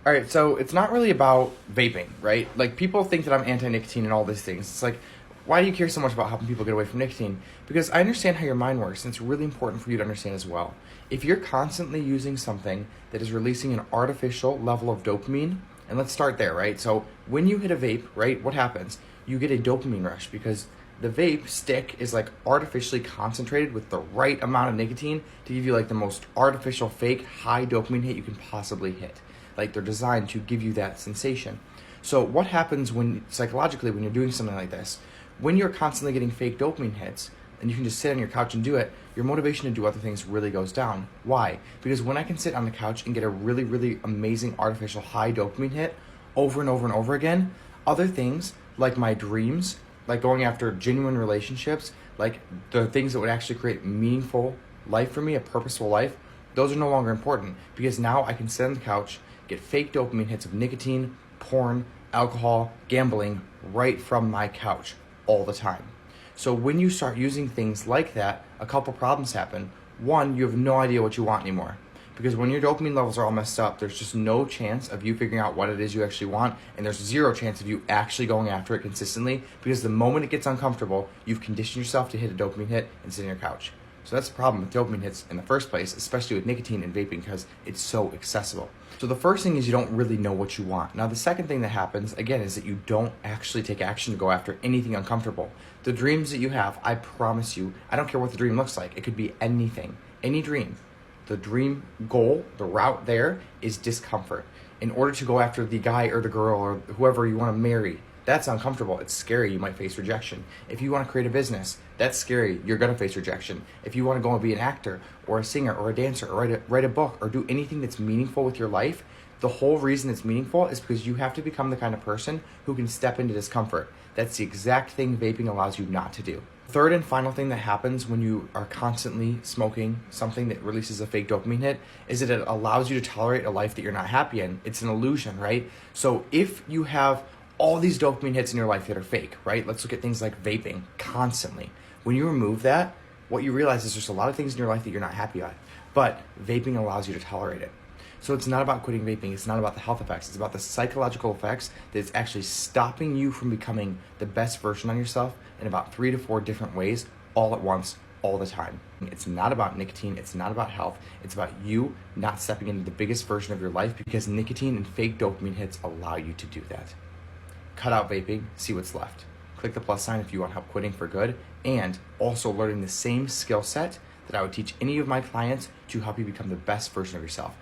All right, so it's not really about vaping, right? Like people think that I'm anti-nicotine and all these things. It's like, why do you care so much about helping people get away from nicotine? Because I understand how your mind works, and it's really important for you to understand as well. If you're constantly using something that is releasing an artificial level of dopamine, and let's start there, right? So when you hit a vape, right, what happens? You get a dopamine rush because the vape stick is like artificially concentrated with the right amount of nicotine to give you like the most artificial, fake, high dopamine hit you can possibly hit. Like they're designed to give you that sensation. So what happens when psychologically when you're doing something like this? When you're constantly getting fake dopamine hits and you can just sit on your couch and do it, your motivation to do other things really goes down. Why? Because when I can sit on the couch and get a really, really amazing artificial high dopamine hit over and over and over again, other things like my dreams, like going after genuine relationships, like the things that would actually create meaningful life for me, a purposeful life, those are no longer important because now I can sit on the couch, get fake dopamine hits of nicotine, porn, alcohol, gambling right from my couch all the time. So when you start using things like that, a couple problems happen. One, you have no idea what you want anymore. Because when your dopamine levels are all messed up, there's just no chance of you figuring out what it is you actually want, and there's zero chance of you actually going after it consistently, because the moment it gets uncomfortable, you've conditioned yourself to hit a dopamine hit and sit on your couch. So that's the problem with dopamine hits in the first place, especially with nicotine and vaping, because it's so accessible. So the first thing is you don't really know what you want. Now the second thing that happens, again, is that you don't actually take action to go after anything uncomfortable. The dreams that you have, I promise you, I don't care what the dream looks like. It could be anything, any dream. The dream goal, the route there is discomfort. In order to go after the guy or the girl or whoever you want to marry, that's uncomfortable. It's scary. You might face rejection. If you want to create a business, that's scary. You're going to face rejection. If you want to go and be an actor or a singer or a dancer or write a book or do anything that's meaningful with your life, the whole reason it's meaningful is because you have to become the kind of person who can step into discomfort. That's the exact thing vaping allows you not to do. Third and final thing that happens when you are constantly smoking something that releases a fake dopamine hit is that it allows you to tolerate a life that you're not happy in. It's an illusion, right? So if you have all these dopamine hits in your life that are fake, right? Let's look at things like vaping constantly. When you remove that, what you realize is there's a lot of things in your life that you're not happy at, but vaping allows you to tolerate it. So it's not about quitting vaping. It's not about the health effects. It's about the psychological effects that it's actually stopping you from becoming the best version of yourself in about 3 to 4 different ways, all at once, all the time. It's not about nicotine. It's not about health. It's about you not stepping into the biggest version of your life because nicotine and fake dopamine hits allow you to do that. Cut out vaping, see what's left. Click the plus sign if you want help quitting for good, and also learning the same skill set that I would teach any of my clients to help you become the best version of yourself.